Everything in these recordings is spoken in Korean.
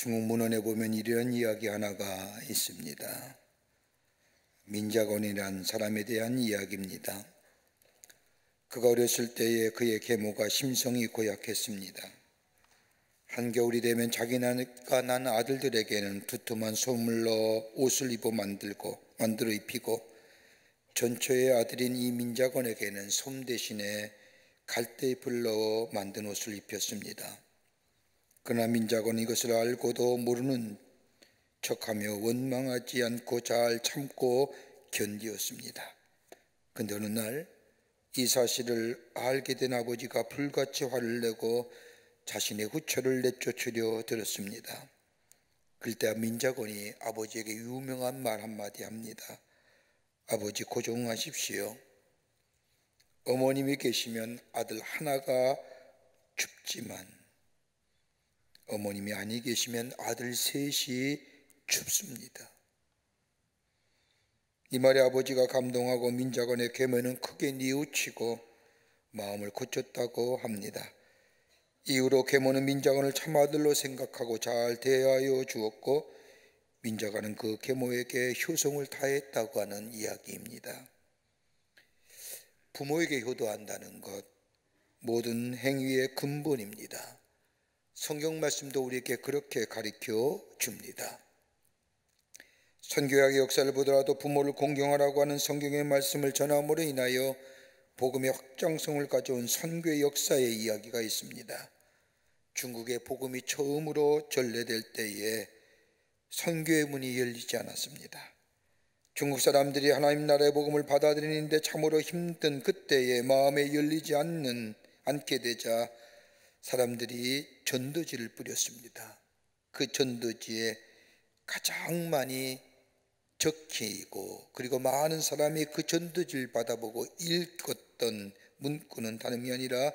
중국 문헌에 보면 이런 이야기 하나가 있습니다. 민자곤이라는 사람에 대한 이야기입니다. 그가 어렸을 때에 그의 계모가 심성이 고약했습니다. 한겨울이 되면 자기가 난 아들들에게는 두툼한 소물로 옷을 만들어 입히고 전초의 아들인 이 민자곤에게는 솜 대신에 갈대잎을 넣어 만든 옷을 입혔습니다. 그러나 민자곤은 이것을 알고도 모르는 척하며 원망하지 않고 잘 참고 견디었습니다. 그런데 어느 날 이 사실을 알게 된 아버지가 불같이 화를 내고 자신의 후처를 내쫓으려 들었습니다. 그때 민자곤이 아버지에게 유명한 말 한마디 합니다. 아버지 고종하십시오. 어머님이 계시면 아들 하나가 춥지만 어머님이 아니 계시면 아들 셋이 춥습니다. 이 말에 아버지가 감동하고 민자곤의 계모는 크게 뉘우치고 마음을 고쳤다고 합니다. 이후로 계모는 민자곤을 참아들로 생각하고 잘 대하여 주었고 민자곤은 그 계모에게 효성을 다했다고 하는 이야기입니다. 부모에게 효도한다는 것, 모든 행위의 근본입니다. 성경 말씀도 우리에게 그렇게 가르쳐 줍니다. 선교학의 역사를 보더라도 부모를 공경하라고 하는 성경의 말씀을 전함으로 인하여 복음의 확장성을 가져온 선교의 역사의 이야기가 있습니다. 중국에 복음이 처음으로 전래될 때에 선교의 문이 열리지 않았습니다. 중국 사람들이 하나님 나라의 복음을 받아들이는데 참으로 힘든 그때에 마음에 열리지 않게 되자 사람들이 전도지를 뿌렸습니다. 그 전도지에 가장 많이 적히고 그리고 많은 사람이 그 전도지를 받아보고 읽었던 문구는 다름이 아니라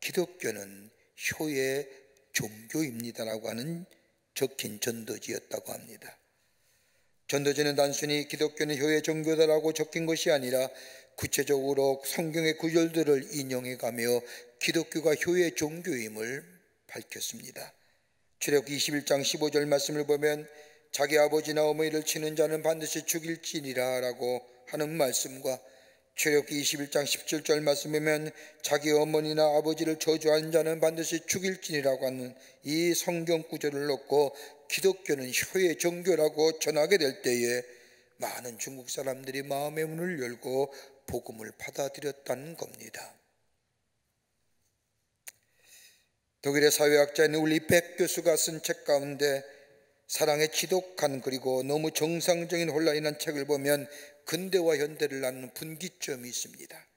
기독교는 효의 종교입니다라고 하는 적힌 전도지였다고 합니다. 전도지는 단순히 기독교는 효의 종교다라고 적힌 것이 아니라 구체적으로 성경의 구절들을 인용해가며 기독교가 효의 종교임을 밝혔습니다. 출애굽기 21장 15절 말씀을 보면 자기 아버지나 어머니를 치는 자는 반드시 죽일지니라 라고 하는 말씀과 출애굽기 21장 17절 말씀이면 자기 어머니나 아버지를 저주하는 자는 반드시 죽일지니라고 하는 이 성경 구절을 놓고 기독교는 효의 종교라고 전하게 될 때에 많은 중국 사람들이 마음의 문을 열고 복음을 받아들였다는 겁니다. 독일의 사회학자인 울리 백 교수가 쓴 책 가운데 사랑의 지독한 그리고 너무 정상적인 혼란이라는 책을 보면 근대와 현대를 나누는 분기점이 있습니다.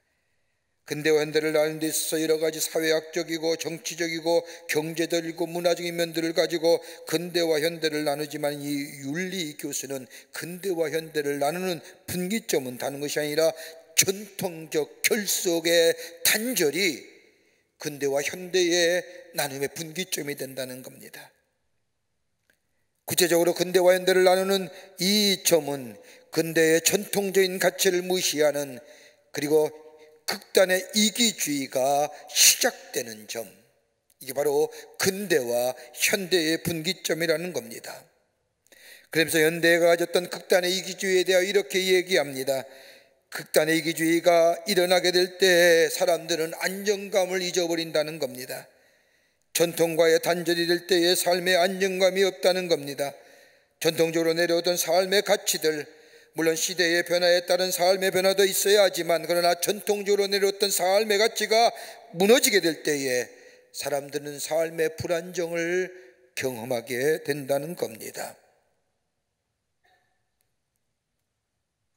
근대와 현대를 나누는 데 있어서 여러 가지 사회학적이고 정치적이고 경제적이고 문화적인 면들을 가지고 근대와 현대를 나누지만 이 윤리 교수는 근대와 현대를 나누는 분기점은 다른 것이 아니라 전통적 결속의 단절이 근대와 현대의 나눔의 분기점이 된다는 겁니다. 구체적으로 근대와 현대를 나누는 이 점은 근대의 전통적인 가치를 무시하는 그리고 극단의 이기주의가 시작되는 점, 이게 바로 근대와 현대의 분기점이라는 겁니다. 그러면서 현대가 가졌던 극단의 이기주의에 대하여 이렇게 얘기합니다. 극단의 이기주의가 일어나게 될 때 사람들은 안정감을 잊어버린다는 겁니다. 전통과의 단절이 될 때에 삶의 안정감이 없다는 겁니다. 전통적으로 내려오던 삶의 가치들, 물론 시대의 변화에 따른 삶의 변화도 있어야 하지만 그러나 전통적으로 내려왔던 삶의 가치가 무너지게 될 때에 사람들은 삶의 불안정을 경험하게 된다는 겁니다.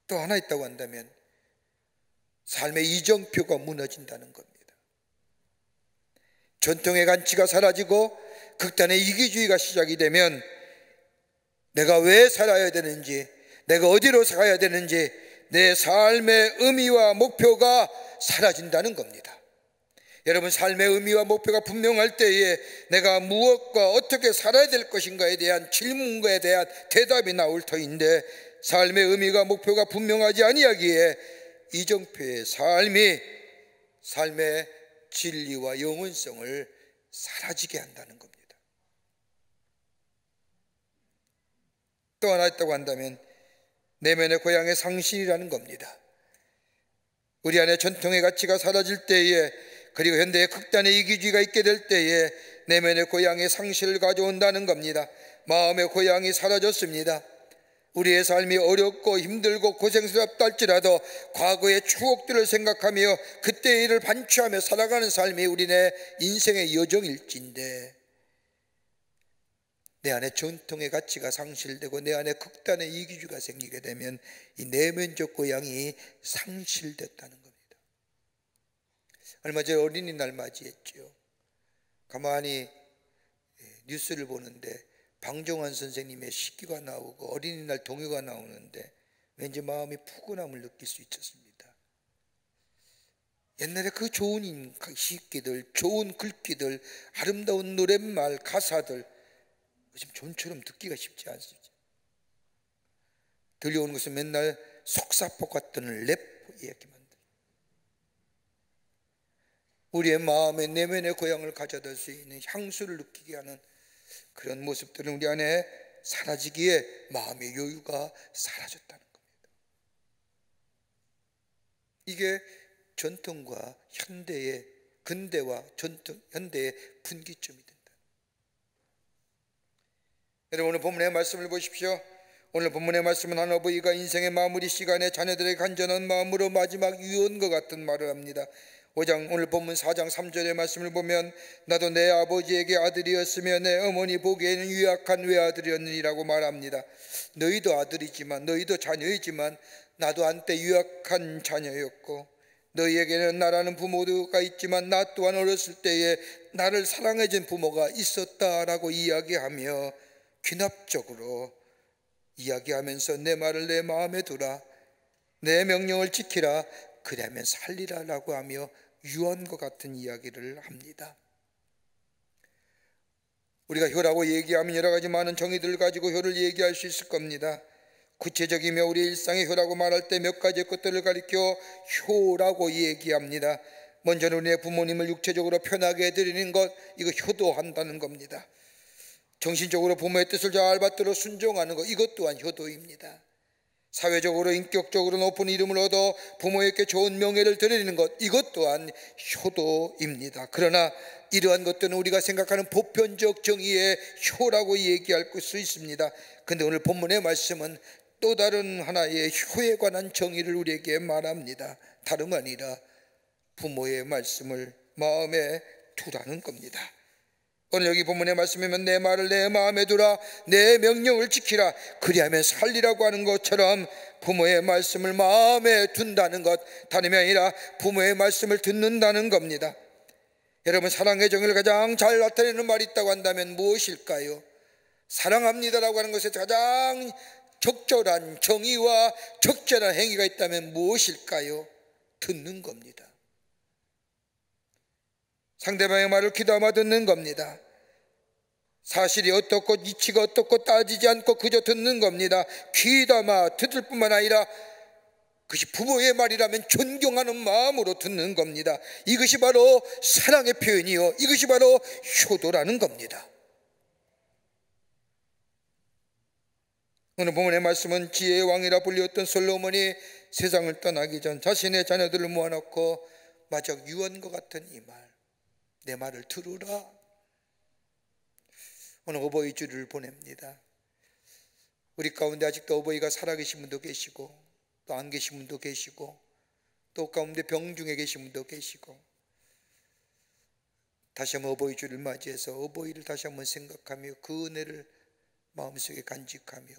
또 하나 있다고 한다면 삶의 이정표가 무너진다는 겁니다. 전통의 가치가 사라지고 극단의 이기주의가 시작이 되면 내가 왜 살아야 되는지, 내가 어디로 가야 되는지, 내 삶의 의미와 목표가 사라진다는 겁니다. 여러분, 삶의 의미와 목표가 분명할 때에 내가 무엇과 어떻게 살아야 될 것인가에 대한 질문에 대한 대답이 나올 터인데 삶의 의미가 목표가 분명하지 아니하기에 이정표의 삶의 진리와 영원성을 사라지게 한다는 겁니다. 또 하나 있다고 한다면 내면의 고향의 상실이라는 겁니다. 우리 안에 전통의 가치가 사라질 때에, 그리고 현대의 극단의 이기주의가 있게 될 때에 내면의 고향의 상실을 가져온다는 겁니다. 마음의 고향이 사라졌습니다. 우리의 삶이 어렵고 힘들고 고생스럽다 할지라도 과거의 추억들을 생각하며 그때의 일을 반추하며 살아가는 삶이 우리네 인생의 여정일진데, 내 안에 전통의 가치가 상실되고 내 안에 극단의 이기주의가 생기게 되면 이 내면적 고향이 상실됐다는 겁니다. 얼마 전에 어린이날 맞이했죠. 가만히 뉴스를 보는데 방종환 선생님의 시기가 나오고 어린이날 동요가 나오는데 왠지 마음이 푸근함을 느낄 수 있었습니다. 옛날에 그 좋은 시기들, 좋은 글귀들, 아름다운 노랫말, 가사들 요즘 좀처럼 듣기가 쉽지 않습니다. 들려오는 것은 맨날 속사포 같은 랩 이야기만. 우리의 마음의 내면의 고향을 가져다 수 있는 향수를 느끼게 하는 그런 모습들은 우리 안에 사라지기에 마음의 여유가 사라졌다는 겁니다. 이게 전통과 현대의, 근대와 전통, 현대의 분기점이 된다. 여러분, 오늘 본문의 말씀을 보십시오. 오늘 본문의 말씀은 한 어버이가 인생의 마무리 시간에 자녀들의 간절한 마음으로 마지막 유언과 같은 말을 합니다. 오늘 본문 4장 3절의 말씀을 보면 나도 내 아버지에게 아들이었으며 내 어머니 보기에는 유약한 외아들이었느니라고 말합니다. 너희도 아들이지만, 너희도 자녀이지만 나도 한때 유약한 자녀였고, 너희에게는 나라는 부모가 있지만 나 또한 어렸을 때에 나를 사랑해준 부모가 있었다라고 이야기하며 귀납적으로 이야기하면서 내 말을 내 마음에 두라, 내 명령을 지키라, 그러면 살리라라고 하며 유언과 같은 이야기를 합니다. 우리가 효라고 얘기하면 여러 가지 많은 정의들을 가지고 효를 얘기할 수 있을 겁니다. 구체적이며 우리 일상의 효라고 말할 때 몇 가지 것들을 가리켜 효라고 얘기합니다. 먼저는 우리의 부모님을 육체적으로 편하게 해드리는 것, 이거 효도한다는 겁니다. 정신적으로 부모의 뜻을 잘 받들어 순종하는 것, 이것 또한 효도입니다. 사회적으로 인격적으로 높은 이름을 얻어 부모에게 좋은 명예를 드리는 것, 이것 또한 효도입니다. 그러나 이러한 것들은 우리가 생각하는 보편적 정의의 효라고 얘기할 수 있습니다. 그런데 오늘 본문의 말씀은 또 다른 하나의 효에 관한 정의를 우리에게 말합니다. 다름 아니라 부모의 말씀을 마음에 두라는 겁니다. 오늘 여기 본문의 말씀이면 내 말을 내 마음에 두라, 내 명령을 지키라, 그리하면 살리라고 하는 것처럼 부모의 말씀을 마음에 둔다는 것, 다름이 아니라 부모의 말씀을 듣는다는 겁니다. 여러분, 사랑의 정의를 가장 잘 나타내는 말이 있다고 한다면 무엇일까요? 사랑합니다라고 하는 것에 가장 적절한 정의와 적절한 행위가 있다면 무엇일까요? 듣는 겁니다. 상대방의 말을 귀담아 듣는 겁니다. 사실이 어떻고 이치가 어떻고 따지지 않고 그저 듣는 겁니다. 귀담아 듣을 뿐만 아니라 그것이 부모의 말이라면 존경하는 마음으로 듣는 겁니다. 이것이 바로 사랑의 표현이요, 이것이 바로 효도라는 겁니다. 오늘 본문의 말씀은 지혜의 왕이라 불렸던 솔로몬이 세상을 떠나기 전 자신의 자녀들을 모아놓고 마적 유언과 같은 이 말, 내 말을 들으라. 오늘 어버이 주를 보냅니다. 우리 가운데 아직도 어버이가 살아계신 분도 계시고 또 안 계신 분도 계시고 또 가운데 병중에 계신 분도 계시고, 다시 한번 어버이 주를 맞이해서 어버이를 다시 한번 생각하며 그 은혜를 마음속에 간직하며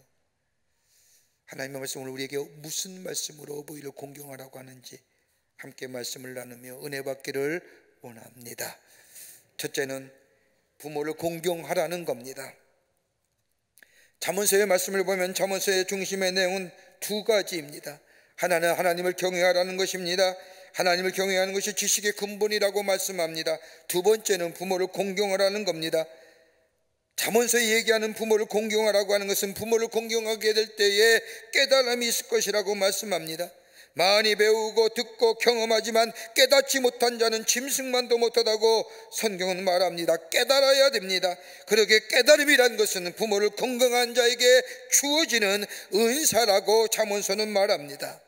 하나님의 말씀을 우리에게 무슨 말씀으로 어버이를 공경하라고 하는지 함께 말씀을 나누며 은혜 받기를 원합니다. 첫째는 부모를 공경하라는 겁니다. 잠언서의 말씀을 보면 잠언서의 중심의 내용은 두 가지입니다. 하나는 하나님을 경외하라는 것입니다. 하나님을 경외하는 것이 지식의 근본이라고 말씀합니다. 두 번째는 부모를 공경하라는 겁니다. 잠언서에 얘기하는 부모를 공경하라고 하는 것은 부모를 공경하게 될 때에 깨달음이 있을 것이라고 말씀합니다. 많이 배우고 듣고 경험하지만 깨닫지 못한 자는 짐승만도 못하다고 성경은 말합니다. 깨달아야 됩니다. 그러게 깨달음이란 것은 부모를 건강한 자에게 주어지는 은사라고 잠언서는 말합니다.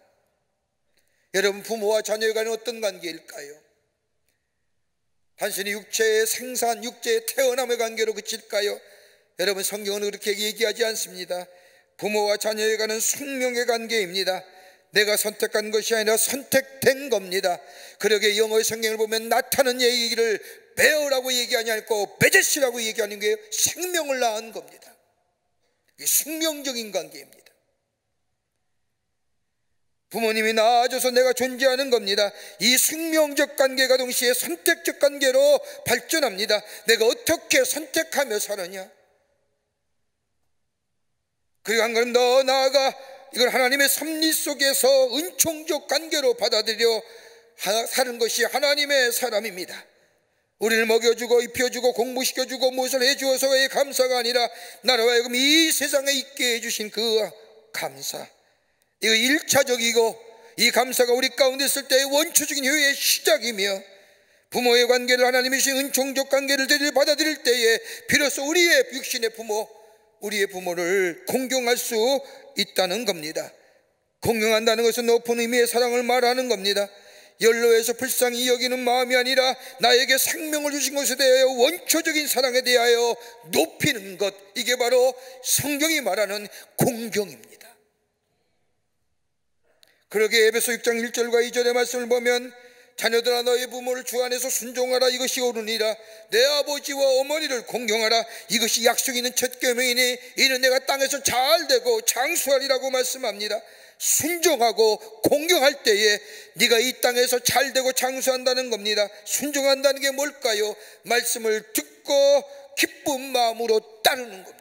여러분, 부모와 자녀에 관한 어떤 관계일까요? 단순히 육체의 생산, 육체의 태어남의 관계로 그칠까요? 여러분, 성경은 그렇게 얘기하지 않습니다. 부모와 자녀에 관한 숙명의 관계입니다. 내가 선택한 것이 아니라 선택된 겁니다. 그러게 영어의 성경을 보면 낳다는 얘기를 배어라고 얘기하지 않고 베제시라고 얘기하는 게 생명을 낳은 겁니다. 이게 숙명적인 관계입니다. 부모님이 낳아줘서 내가 존재하는 겁니다. 이 숙명적 관계가 동시에 선택적 관계로 발전합니다. 내가 어떻게 선택하며 사느냐, 그리고 한 걸음 더 나아가 이걸 하나님의 섭리 속에서 은총적 관계로 받아들여 사는 것이 하나님의 사람입니다. 우리를 먹여주고 입혀주고 공부시켜주고 무엇을 해주어서의 감사가 아니라 나로 하여금 이 세상에 있게 해주신 그 감사, 이거 1차적이고 이 감사가 우리 가운데 있을 때의 원초적인 효의 시작이며, 부모의 관계를 하나님이 주신 은총적 관계를 받아들일 때에 비로소 우리의 육신의 부모, 우리의 부모를 공경할 수 있다는 겁니다. 공경한다는 것은 높은 의미의 사랑을 말하는 겁니다. 연로해서 불쌍히 여기는 마음이 아니라 나에게 생명을 주신 것에 대하여 원초적인 사랑에 대하여 높이는 것, 이게 바로 성경이 말하는 공경입니다. 그러게 에베소 6장 1절과 2절의 말씀을 보면 자녀들아 너희 부모를 주 안에서 순종하라, 이것이 옳으니라. 내 아버지와 어머니를 공경하라, 이것이 약속 있는 첫 계명이니 이는 내가 땅에서 잘되고 장수하리라고 말씀합니다. 순종하고 공경할 때에 네가 이 땅에서 잘되고 장수한다는 겁니다. 순종한다는 게 뭘까요? 말씀을 듣고 기쁜 마음으로 따르는 겁니다.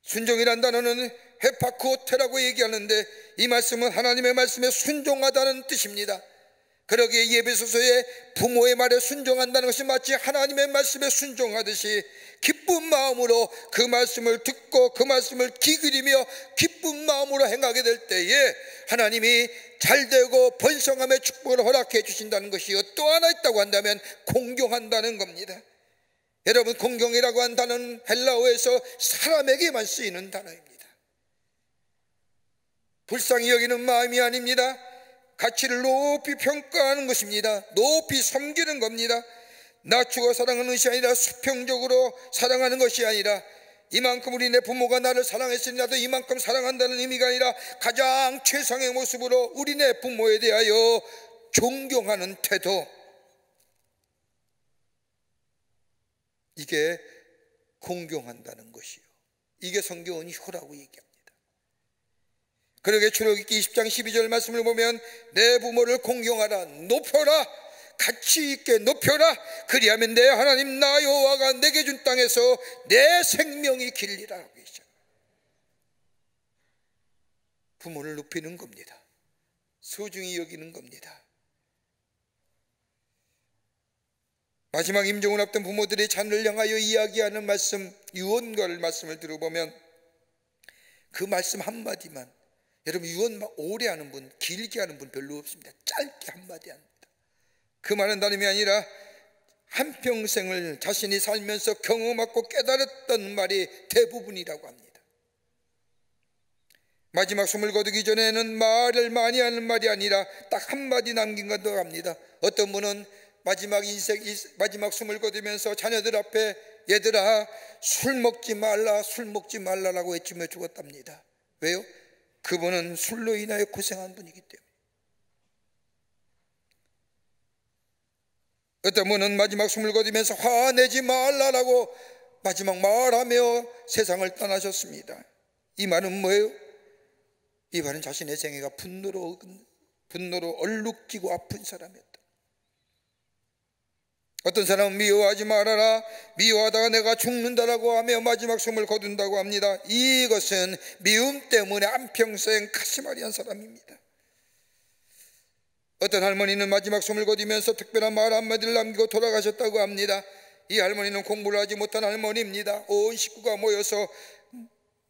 순종이란 단어는 헤파크오테라고 얘기하는데 이 말씀은 하나님의 말씀에 순종하다는 뜻입니다. 그러기에 에베소서의 부모의 말에 순종한다는 것이 마치 하나님의 말씀에 순종하듯이 기쁜 마음으로 그 말씀을 듣고 그 말씀을 기울이며 기쁜 마음으로 행하게 될 때에 하나님이 잘되고 번성함의 축복을 허락해 주신다는 것이요, 또 하나 있다고 한다면 공경한다는 겁니다. 여러분, 공경이라고 한 단어는 헬라어에서 사람에게만 쓰이는 단어입니다. 불쌍히 여기는 마음이 아닙니다. 가치를 높이 평가하는 것입니다. 높이 섬기는 겁니다. 낮추고 사랑하는 것이 아니라 수평적으로 사랑하는 것이 아니라, 이만큼 우리 내 부모가 나를 사랑했으니 나도 이만큼 사랑한다는 의미가 아니라 가장 최상의 모습으로 우리 내 부모에 대하여 존경하는 태도, 이게 공경한다는 것이요, 이게 성경은 효라고 얘기합니다. 그러게 출애굽기 20장 12절 말씀을 보면 내 부모를 공경하라, 높여라, 가치 있게 높여라, 그리하면 내 하나님 나 여호와가 내게 준 땅에서 내 생명이 길리라고 했잖아요. 부모를 높이는 겁니다. 소중히 여기는 겁니다. 마지막 임종을 앞둔 부모들이 자녀를 향하여 이야기하는 말씀, 유언걸 말씀을 들어보면 그 말씀 한마디만, 여러분 유언 오래 하는 분, 길게 하는 분 별로 없습니다. 짧게 한마디 합니다. 그 말은 다름이 아니라 한평생을 자신이 살면서 경험하고 깨달았던 말이 대부분이라고 합니다. 마지막 숨을 거두기 전에는 말을 많이 하는 말이 아니라 딱 한마디 남긴 것도 합니다. 어떤 분은 마지막 숨을 거두면서 자녀들 앞에 얘들아 술 먹지 말라, 술 먹지 말라라고 외치며 죽었답니다. 왜요? 그분은 술로 인하여 고생한 분이기 때문에. 어떤 분은 마지막 숨을 거두면서 화내지 말라라고 마지막 말하며 세상을 떠나셨습니다. 이 말은 뭐예요? 이 말은 자신의 생애가 분노로 얼룩지고 아픈 사람이었다. 어떤 사람은 미워하지 말아라, 미워하다가 내가 죽는다라고 하며 마지막 숨을 거둔다고 합니다. 이것은 미움 때문에 한평생 가슴앓이한 사람입니다. 어떤 할머니는 마지막 숨을 거두면서 특별한 말 한마디를 남기고 돌아가셨다고 합니다. 이 할머니는 공부를 하지 못한 할머니입니다. 온 식구가 모여서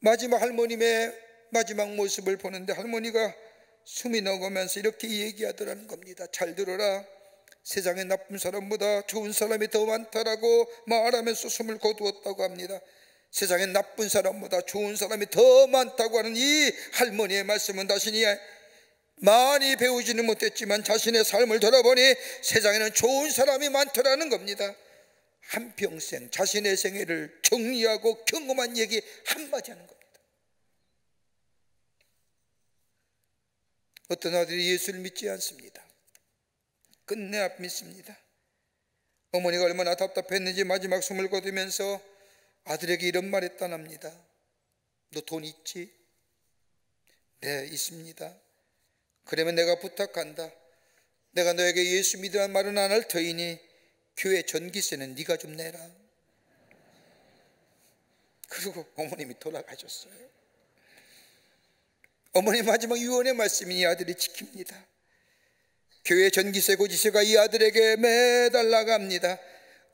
마지막 할머님의 마지막 모습을 보는데 할머니가 숨이 넘어가면서 이렇게 얘기하더라는 겁니다. 잘 들어라. 세상에 나쁜 사람보다 좋은 사람이 더 많다라고 말하면서 숨을 거두었다고 합니다. 세상에 나쁜 사람보다 좋은 사람이 더 많다고 하는 이 할머니의 말씀은 자신이 많이 배우지는 못했지만 자신의 삶을 돌아보니 세상에는 좋은 사람이 많더라는 겁니다. 한평생 자신의 생애를 정리하고 경험한 얘기 한마디 하는 겁니다. 어떤 아들이 예수를 믿지 않습니다. 끝내 안 믿습니다. 어머니가 얼마나 답답했는지 마지막 숨을 거두면서 아들에게 이런 말 했다납니다. 너 돈 있지? 네, 있습니다. 그러면 내가 부탁한다. 내가 너에게 예수 믿으라는 말은 안 할 터이니 교회 전기세는 네가 좀 내라. 그리고 어머님이 돌아가셨어요. 어머니 마지막 유언의 말씀이 이 아들이 지킵니다. 교회 전기세 고지세가 이 아들에게 매달 나갑니다.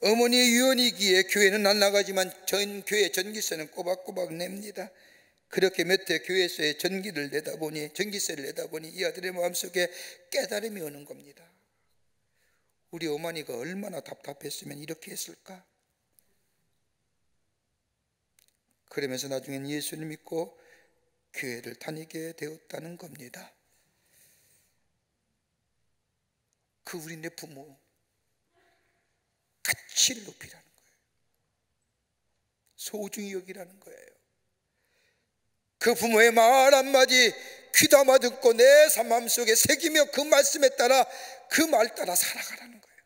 어머니의 유언이기에 교회는 안 나가지만 교회 전기세는 꼬박꼬박 냅니다. 그렇게 몇 해 교회에서의 전기세를 내다 보니 이 아들의 마음속에 깨달음이 오는 겁니다. 우리 어머니가 얼마나 답답했으면 이렇게 했을까? 그러면서 나중엔 예수를 믿고 교회를 다니게 되었다는 겁니다. 그 우리네 부모 가치를 높이라는 거예요. 소중히 여기라는 거예요. 그 부모의 말 한마디 귀담아 듣고 내 마음속에 새기며 그 말씀에 따라 그 말 따라 살아가라는 거예요.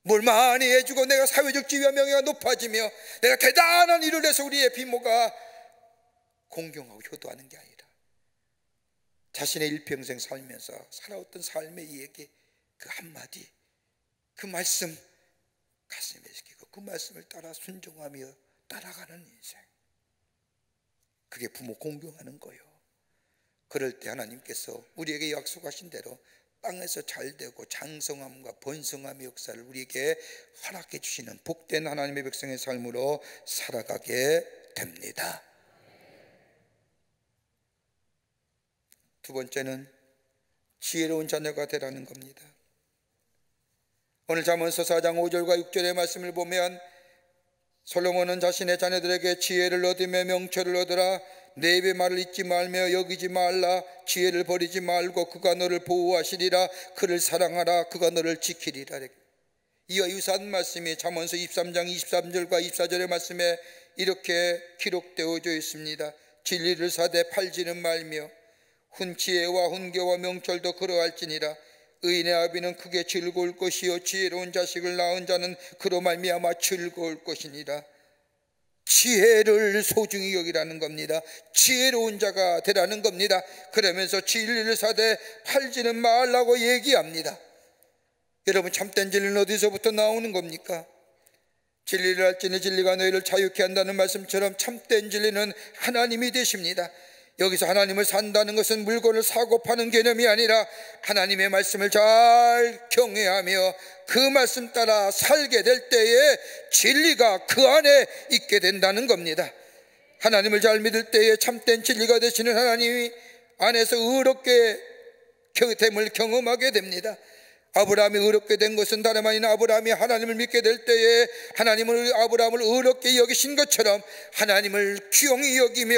뭘 많이 해주고 내가 사회적 지위와 명예가 높아지며 내가 대단한 일을 해서 우리의 비모가 공경하고 효도하는 게 아니라 자신의 일평생 살면서 살아왔던 삶의 얘기 그 한마디 그 말씀 가슴에 새기고 그 말씀을 따라 순종하며 따라가는 인생, 그게 부모 공경하는 거예요. 그럴 때 하나님께서 우리에게 약속하신 대로 땅에서 잘되고 장성함과 번성함의 역사를 우리에게 허락해 주시는 복된 하나님의 백성의 삶으로 살아가게 됩니다. 두 번째는 지혜로운 자녀가 되라는 겁니다. 오늘 잠언서 4장 5절과 6절의 말씀을 보면 솔로몬은 자신의 자녀들에게 지혜를 얻으며 명철을 얻으라. 내 입의 말을 잊지 말며 여기지 말라. 지혜를 버리지 말고 그가 너를 보호하시리라. 그를 사랑하라. 그가 너를 지키리라. 이와 유사한 말씀이 잠언서 23장 23절과 24절의 말씀에 이렇게 기록되어져 있습니다. 진리를 사되 팔지는 말며 훈지혜와 훈계와 명철도 그러할지니라. 의인의 아비는 크게 즐거울 것이요 지혜로운 자식을 낳은 자는 그로 말미암아 즐거울 것이니라. 지혜를 소중히 여기라는 겁니다. 지혜로운 자가 되라는 겁니다. 그러면서 진리를 사되 팔지는 말라고 얘기합니다. 여러분, 참된 진리는 어디서부터 나오는 겁니까? 진리를 알지니 진리가 너희를 자유케 한다는 말씀처럼 참된 진리는 하나님이 되십니다. 여기서 하나님을 산다는 것은 물건을 사고 파는 개념이 아니라 하나님의 말씀을 잘 경외하며 그 말씀 따라 살게 될 때에 진리가 그 안에 있게 된다는 겁니다. 하나님을 잘 믿을 때에 참된 진리가 되시는 하나님이 안에서 의롭게 됨을 경험하게 됩니다. 아브라함이 의롭게 된 것은 다름 아니라 아브라함이 하나님을 믿게 될 때에 하나님을 아브라함을 의롭게 여기신 것처럼 하나님을 귀용히 여기며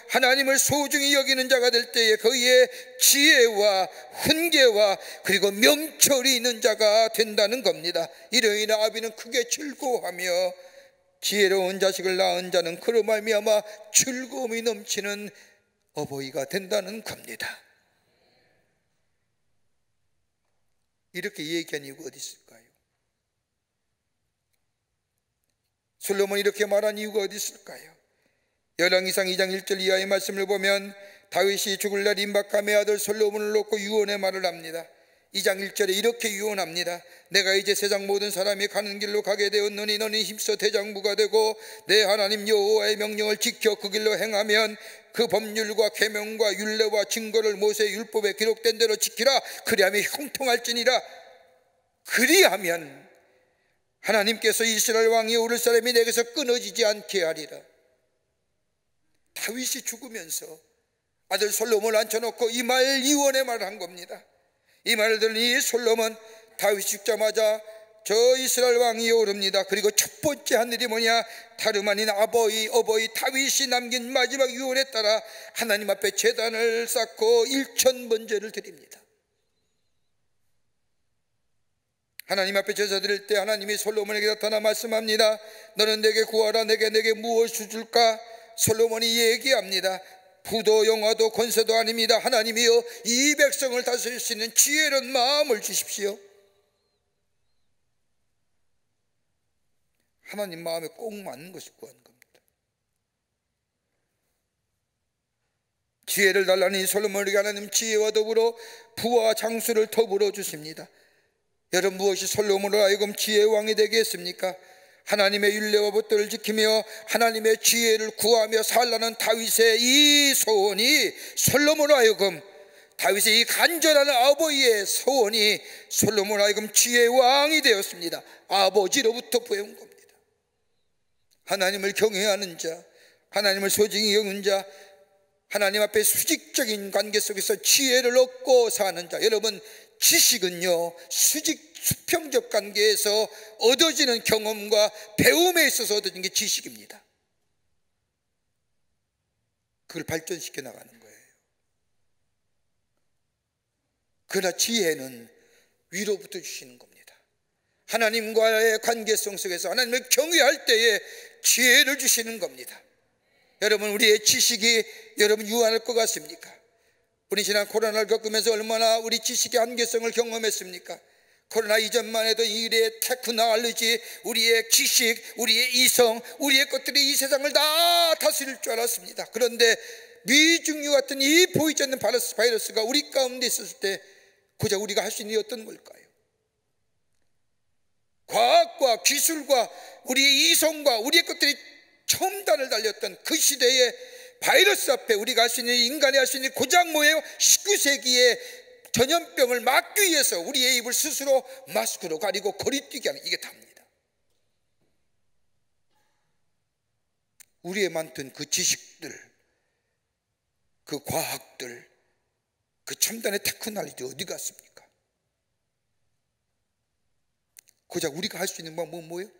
하나님을 소중히 여기는 자가 될 때에 그의 지혜와 훈계와 그리고 명철이 있는 자가 된다는 겁니다. 이로 인해 아비는 크게 즐거워하며 지혜로운 자식을 낳은 자는 그로 말미암아 즐거움이 넘치는 어버이가 된다는 겁니다. 이렇게 얘기한 이유가 어디 있을까요? 솔로몬이 이렇게 말한 이유가 어디 있을까요? 열왕기상 2장 1절 이하의 말씀을 보면 다윗이 죽을 날 임박함의 아들 솔로몬을 놓고 유언의 말을 합니다. 2장 1절에 이렇게 유언합니다. 내가 이제 세상 모든 사람이 가는 길로 가게 되었노니 너는 힘써 대장부가 되고 내 하나님 여호와의 명령을 지켜 그 길로 행하면 그 법률과 계명과 율례와 증거를 모세의 율법에 기록된 대로 지키라. 그리하면 형통할지니라. 그리하면 하나님께서 이스라엘 왕이 오를 사람이 내게서 끊어지지 않게 하리라. 다윗이 죽으면서 아들 솔로몬을 앉혀놓고 이 말 이원의 말을 한 겁니다. 이 말을 들은 이 솔로몬, 다윗이 죽자마자 저 이스라엘 왕이 오릅니다. 그리고 첫 번째 한 일이 뭐냐? 다름 아닌 어버이 다윗이 남긴 마지막 유언에 따라 하나님 앞에 제단을 쌓고 일천번제를 드립니다. 하나님 앞에 제사 드릴 때 하나님이 솔로몬에게 나타나 말씀합니다. 너는 내게 구하라. 내게 무엇을 줄까? 솔로몬이 얘기합니다. 부도 영화도 권세도 아닙니다. 하나님이여, 이 백성을 다스릴 수 있는 지혜로운 마음을 주십시오. 하나님 마음에 꼭 맞는 것을 구하는 겁니다. 지혜를 달라는 이 솔로몬에게 하나님 지혜와 더불어 부와 장수를 더불어 주십니다. 여러분, 무엇이 솔로몬으로 하여금 지혜의 왕이 되게 했습니까? 하나님의 율례와 법도를 지키며 하나님의 지혜를 구하며 살라는 다윗의 이 소원이 솔로몬으로 하여금, 다윗의 이 간절한 아버지의 소원이 솔로몬으로 하여금 지혜의 왕이 되었습니다. 아버지로부터 보여온 겁니다. 하나님을 경외하는 자, 하나님을 소중히 여기는 자, 하나님 앞에 수직적인 관계 속에서 지혜를 얻고 사는 자. 여러분, 지식은요, 수평적 관계에서 얻어지는 경험과 배움에 있어서 얻어진 게 지식입니다. 그걸 발전시켜 나가는 거예요. 그러나 지혜는 위로부터 주시는 겁니다. 하나님과의 관계성 속에서 하나님을 경외할 때에 지혜를 주시는 겁니다. 여러분, 우리의 지식이 여러분 유한할 것 같습니까? 우리 지난 코로나를 겪으면서 얼마나 우리 지식의 한계성을 경험했습니까? 코로나 이전만 해도 일의 테크놀로지, 우리의 지식, 우리의 이성, 우리의 것들이 이 세상을 다 다스릴 줄 알았습니다. 그런데 미중류 같은 이 보이지 않는 바이러스가 우리 가운데 있었을 때 고작 우리가 할 수 있는 게 어떤 걸까요? 과학과 기술과 우리의 이성과 우리의 것들이 첨단을 달렸던 그 시대에 바이러스 앞에 우리가 할 수 있는, 인간이 할 수 있는 고작 뭐예요? 19세기의 전염병을 막기 위해서 우리의 입을 스스로 마스크로 가리고 거리뛰게 하는, 이게 답니다. 우리의 많던 그 지식들, 그 과학들, 그 첨단의 테크놀로지 어디 갔습니까? 고작 우리가 할 수 있는 방법은 뭐예요?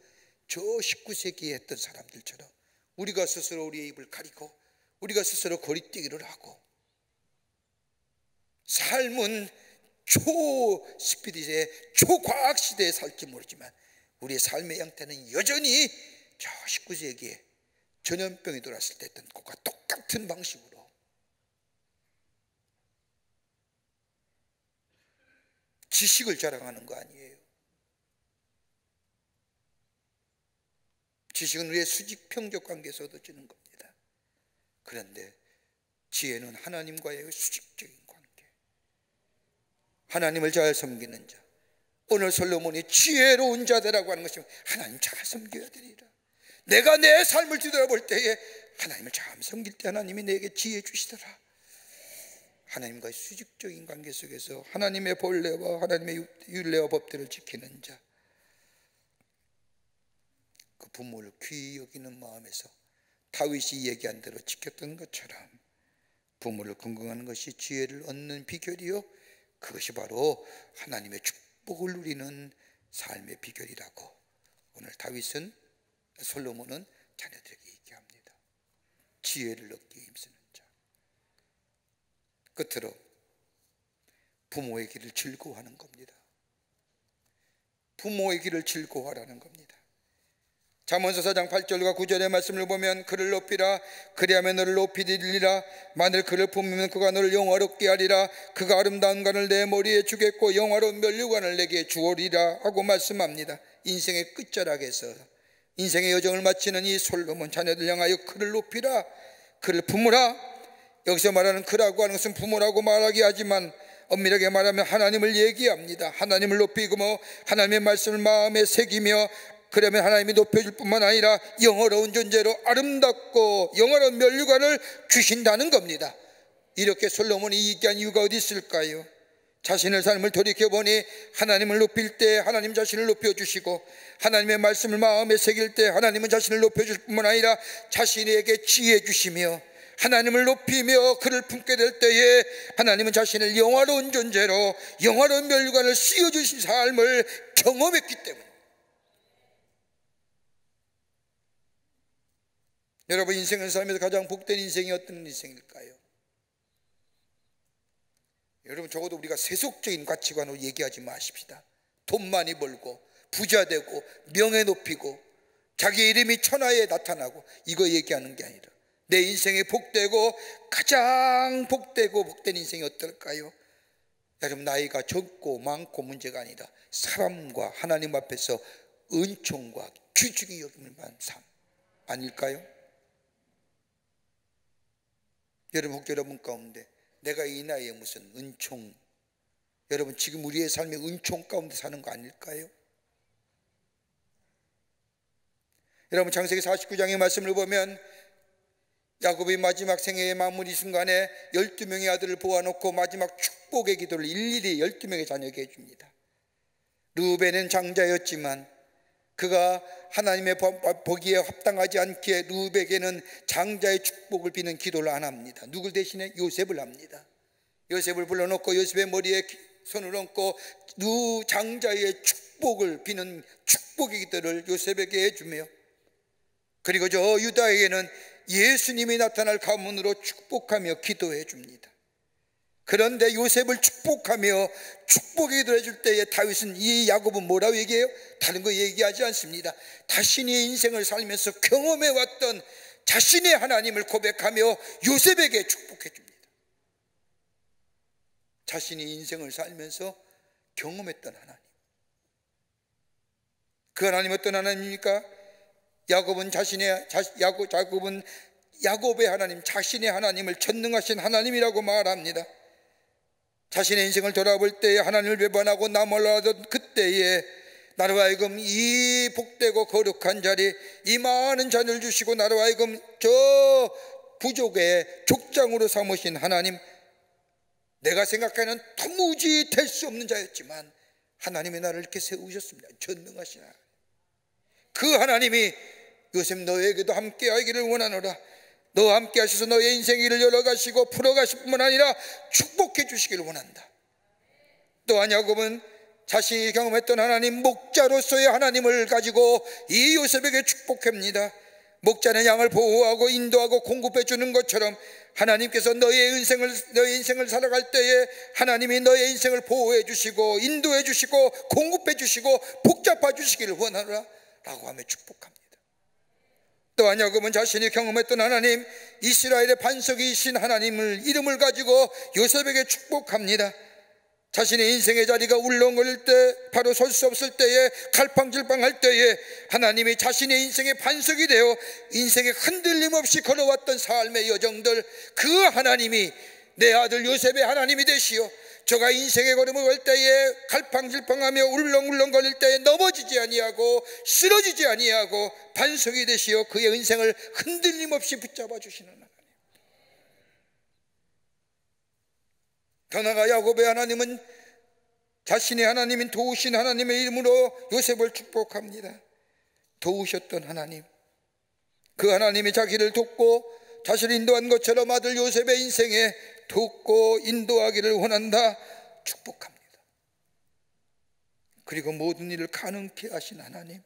저 19세기에 했던 사람들처럼 우리가 스스로 우리의 입을 가리고 우리가 스스로 거리뛰기를 하고, 삶은 초스피드의 초과학 시대에 살지 모르지만 우리의 삶의 형태는 여전히 저 19세기에 전염병이 돌았을 때 했던 것과 똑같은 방식으로 지식을 자랑하는 거 아니에요. 지식은 우리의 수직평적 관계에서 얻어지는 겁니다. 그런데 지혜는 하나님과의 수직적인 관계, 하나님을 잘 섬기는 자. 오늘 솔로몬이 지혜로운 자들라고 하는 것이 하나님 잘 섬겨야 되리라. 내가 내 삶을 뒤돌아볼 때에 하나님을 잘 섬길 때 하나님이 내게 지혜 주시더라. 하나님과의 수직적인 관계 속에서 하나님의 본래와 하나님의 율례와 법들을 지키는 자, 그 부모를 귀히 여기는 마음에서 다윗이 얘기한 대로 지켰던 것처럼 부모를 긍긍하는 것이 지혜를 얻는 비결이요, 그것이 바로 하나님의 축복을 누리는 삶의 비결이라고 오늘 다윗은, 솔로몬은 자녀들에게 얘기합니다. 지혜를 얻기에 힘쓰는 자. 끝으로 부모의 길을 즐거워하는 겁니다. 부모의 길을 즐거워하라는 겁니다. 잠언서 4장 8절과 9절의 말씀을 보면, 그를 높이라, 그리하면 너를 높이 들리리라. 만일 그를 품으면 그가 너를 영화롭게 하리라. 그가 아름다운 관을 내 머리에 주겠고 영화로운 면류관을 내게 주오리라 하고 말씀합니다. 인생의 끝자락에서 인생의 여정을 마치는 이 솔로몬 자녀들 향하여 그를 높이라, 그를 품으라. 여기서 말하는 그라고 하는 것은 부모라고 말하기 하지만 엄밀하게 말하면 하나님을 얘기합니다. 하나님을 높이고 하나님의 말씀을 마음에 새기며, 그러면 하나님이 높여줄 뿐만 아니라 영어로운 존재로 아름답고 영어로운 면류관을 주신다는 겁니다. 이렇게 솔로몬이 얘기한 이유가 어디 있을까요? 자신의 삶을 돌이켜보니 하나님을 높일 때 하나님 자신을 높여주시고, 하나님의 말씀을 마음에 새길 때 하나님은 자신을 높여줄 뿐만 아니라 자신에게 지혜 주시며, 하나님을 높이며 그를 품게 될 때에 하나님은 자신을 영화로운 존재로 영화로운 멸관을 씌워주신 삶을 경험했기 때문에, 여러분, 인생을 살면서 가장 복된 인생이 어떤 인생일까요? 여러분, 적어도 우리가 세속적인 가치관으로 얘기하지 마십시다. 돈 많이 벌고 부자 되고 명예 높이고 자기 이름이 천하에 나타나고 이거 얘기하는 게 아니라 내 인생이 복되고 가장 복되고 복된 인생이 어떨까요? 여러분, 나이가 적고 많고 문제가 아니라 사람과 하나님 앞에서 은총과 귀중히 여김을 받는 삶 아닐까요? 여러분, 혹시 여러분 가운데 내가 이 나이에 무슨 은총, 여러분 지금 우리의 삶이 은총 가운데 사는 거 아닐까요? 여러분, 창세기 49장의 말씀을 보면 야곱이 마지막 생애의 마무리 순간에 12명의 아들을 보아놓고 마지막 축복의 기도를 일일이 12명의 자녀에게 해줍니다. 르우벤은 장자였지만 그가 하나님의 보기에 합당하지 않기에 르우벤에게는 장자의 축복을 비는 기도를 안 합니다. 누굴 대신에? 요셉을 합니다. 요셉을 불러놓고 요셉의 머리에 손을 얹고 르 장자의 축복을 비는 축복의 기도를 요셉에게 해주며, 그리고 저 유다에게는 예수님이 나타날 가문으로 축복하며 기도해 줍니다. 그런데 요셉을 축복하며 축복의 기도를 해줄 때에 다윗은, 이 야곱은 뭐라고 얘기해요? 다른 거 얘기하지 않습니다. 자신이 인생을 살면서 경험해왔던 자신의 하나님을 고백하며 요셉에게 축복해 줍니다. 자신이 인생을 살면서 경험했던 하나님, 그 하나님 어떤 하나님입니까? 야곱은 야곱의 하나님, 자신의 하나님을 전능하신 하나님이라고 말합니다. 자신의 인생을 돌아볼 때에 하나님을 배반하고 나 몰라하던 그때에 나로 하여금 이 복되고 거룩한 자리, 이 많은 자녀를 주시고 나로 하여금 저 부족의 족장으로 삼으신 하나님, 내가 생각하는 도무지 될 수 없는 자였지만 하나님이 나를 이렇게 세우셨습니다. 전능하신 하나님. 그 하나님이 요셉 너에게도 함께 하기를 원하노라. 너와 함께 하셔서 너의 인생 길을 열어가시고 풀어가실 뿐만 아니라 축복해 주시기를 원한다. 또한 야곱은 자신이 경험했던 하나님, 목자로서의 하나님을 가지고 이 요셉에게 축복합니다. 목자는 양을 보호하고 인도하고 공급해 주는 것처럼 하나님께서 너의 인생을 살아갈 때에 하나님이 너의 인생을 보호해 주시고 인도해 주시고 공급해 주시고 복잡해 주시기를 원하노라 라고 하며 축복합니다. 또한 야곱은 자신이 경험했던 하나님, 이스라엘의 반석이신 하나님을 이름을 가지고 요셉에게 축복합니다. 자신의 인생의 자리가 울렁거릴 때, 바로 설 수 없을 때에, 갈팡질팡할 때에 하나님이 자신의 인생의 반석이 되어 인생에 흔들림 없이 걸어왔던 삶의 여정들, 그 하나님이 내 아들 요셉의 하나님이 되시오. 저가 인생의 걸음을 걸 때에 갈팡질팡하며 울렁울렁거릴 때에 넘어지지 아니하고 쓰러지지 아니하고 반석이 되시어 그의 인생을 흔들림 없이 붙잡아 주시는 하나님. 더 나아가 야곱의 하나님은 자신의 하나님인 도우신 하나님의 이름으로 요셉을 축복합니다. 도우셨던 하나님, 그 하나님이 자기를 돕고 자신을 인도한 것처럼 아들 요셉의 인생에 돕고 인도하기를 원한다. 축복합니다. 그리고 모든 일을 가능케 하신 하나님,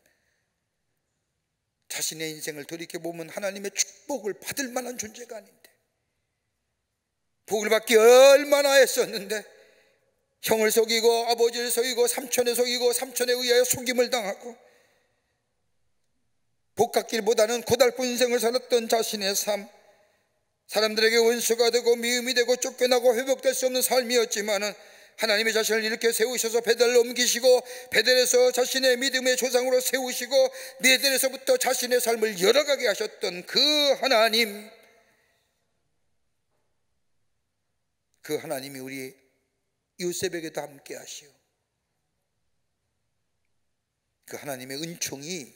자신의 인생을 돌이켜보면 하나님의 축복을 받을 만한 존재가 아닌데, 복을 받기 얼마나 애썼는데 형을 속이고 아버지를 속이고 삼촌을 속이고 삼촌에 의하여 속임을 당하고 복 갖기보다는 고달픈 인생을 살았던 자신의 삶, 사람들에게 원수가 되고 미움이 되고 쫓겨나고 회복될 수 없는 삶이었지만은 하나님의 자신을 이렇게 세우셔서 베델로 옮기시고 베델에서 자신의 믿음의 조상으로 세우시고 베델에서부터 자신의 삶을 열어가게 하셨던 그 하나님, 그 하나님이 우리 요셉에게도 함께 하시오. 그 하나님의 은총이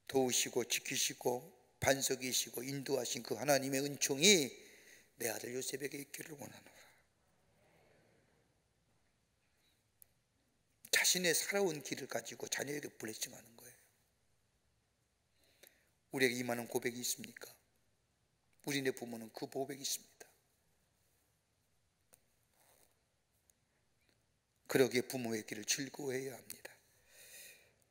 도우시고 지키시고 반석이시고 인도하신 그 하나님의 은총이 내 아들 요셉에게 있기를 원하노라. 자신의 살아온 길을 가지고 자녀에게 블레싱하는 거예요. 우리에게 임하는 고백이 있습니까? 우리네 부모는 그 보복이 있습니다. 그러기에 부모의 길을 즐거워해야 합니다.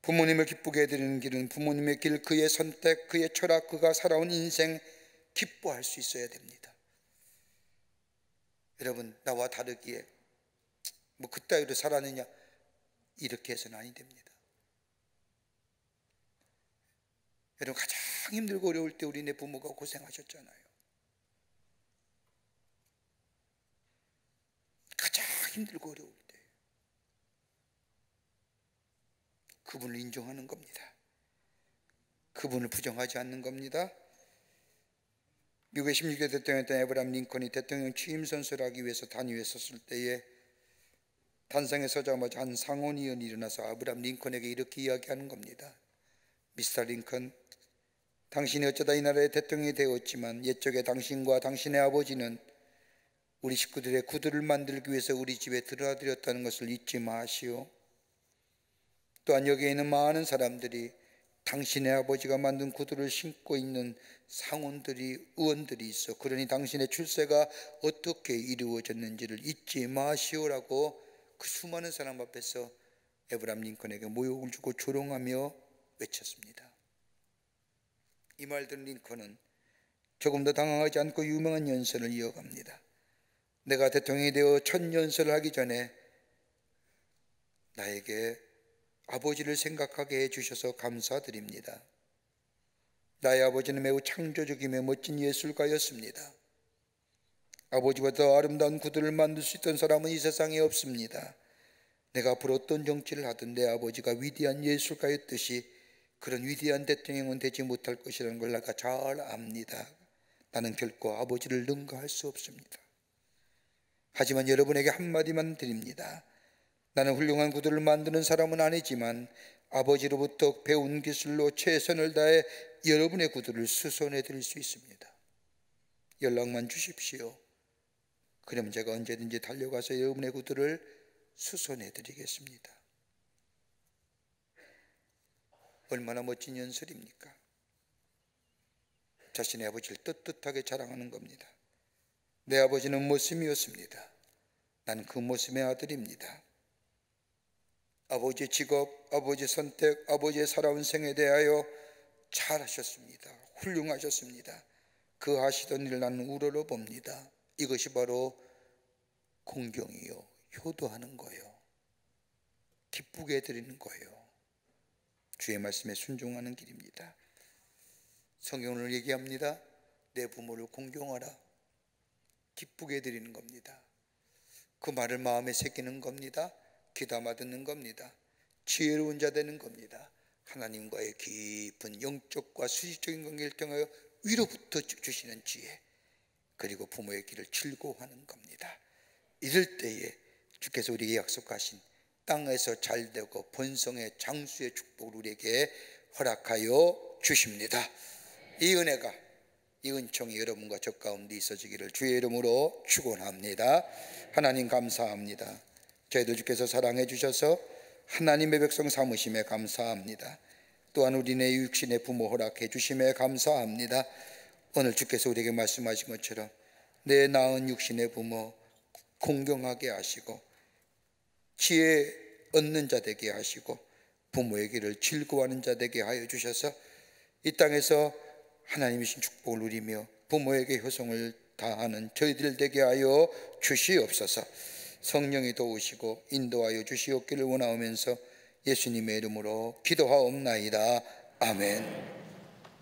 부모님을 기쁘게 해드리는 길은 부모님의 길, 그의 선택, 그의 철학, 그가 살아온 인생 기뻐할 수 있어야 됩니다. 여러분, 나와 다르기에 뭐 그따위로 살았느냐, 이렇게 해서는 아니 됩니다. 여러분, 가장 힘들고 어려울 때 우리네 부모가 고생하셨잖아요. 가장 힘들고 어려울 때 그분을 인정하는 겁니다. 그분을 부정하지 않는 겁니다. 미국의 16대 대통령이었던 에브라함 링컨이 대통령 취임 선서를 하기 위해서 단위에 섰을 때에 단상에 서자마자 한 상원의원이 일어나서 아브라함 링컨에게 이렇게 이야기하는 겁니다. 미스터 링컨, 당신이 어쩌다 이 나라의 대통령이 되었지만 옛적에 당신과 당신의 아버지는 우리 식구들의 구두를 만들기 위해서 우리 집에 들어들였다는 것을 잊지 마시오. 또한 여기에 있는 많은 사람들이 당신의 아버지가 만든 구두를 신고 있는 상원들이, 의원들이 있어. 그러니 당신의 출세가 어떻게 이루어졌는지를 잊지 마시오라고 그 수많은 사람 앞에서 에브라함 링컨에게 모욕을 주고 조롱하며 외쳤습니다. 이 말 들은 링컨은 조금 더 당황하지 않고 유명한 연설을 이어갑니다. 내가 대통령이 되어 첫 연설을 하기 전에 나에게 아버지를 생각하게 해주셔서 감사드립니다. 나의 아버지는 매우 창조적이며 멋진 예술가였습니다. 아버지보다 더 아름다운 구두를 만들 수 있던 사람은 이 세상에 없습니다. 내가 앞으로 어떤 정치를 하든 내 아버지가 위대한 예술가였듯이 그런 위대한 대통령은 되지 못할 것이라는 걸 내가 잘 압니다. 나는 결코 아버지를 능가할 수 없습니다. 하지만 여러분에게 한마디만 드립니다. 나는 훌륭한 구두를 만드는 사람은 아니지만 아버지로부터 배운 기술로 최선을 다해 여러분의 구두를 수선해 드릴 수 있습니다. 연락만 주십시오. 그럼 제가 언제든지 달려가서 여러분의 구두를 수선해 드리겠습니다. 얼마나 멋진 연설입니까? 자신의 아버지를 떳떳하게 자랑하는 겁니다. 내 아버지는 모심이었습니다. 나는 그 모심의 아들입니다. 아버지의 직업, 아버지의 선택, 아버지의 살아온 생에 대하여 잘하셨습니다. 훌륭하셨습니다. 그 하시던 일을 나는 우러러 봅니다. 이것이 바로 공경이요, 효도하는 거예요. 기쁘게 해드리는 거예요. 주의 말씀에 순종하는 길입니다. 성경을 얘기합니다. 내 부모를 공경하라. 기쁘게 해드리는 겁니다. 그 말을 마음에 새기는 겁니다. 귀담아 듣는 겁니다. 지혜로운 자 되는 겁니다. 하나님과의 깊은 영적과 수직적인 관계를 통하여 위로부터 주시는 지혜, 그리고 부모의 길을 즐거워하는 겁니다. 이럴 때에 주께서 우리에게 약속하신 땅에서 잘되고 번성의 장수의 축복을 우리에게 허락하여 주십니다. 이 은혜가, 이 은총이 여러분과 저 가운데 있어지기를 주의 이름으로 축원합니다. 하나님 감사합니다. 저희들 주께서 사랑해 주셔서 하나님의 백성 삼으심에 감사합니다. 또한 우리네 육신의 부모 허락해 주심에 감사합니다. 오늘 주께서 우리에게 말씀하신 것처럼 내 낳은 육신의 부모 공경하게 하시고 지혜 얻는 자 되게 하시고 부모의 길을 즐거워하는 자 되게 하여 주셔서 이 땅에서 하나님이 신 축복을 누리며 부모에게 효성을 다하는 저희들 되게 하여 주시옵소서. 성령이 도우시고 인도하여 주시옵기를 원하오면서 예수님의 이름으로 기도하옵나이다. 아멘.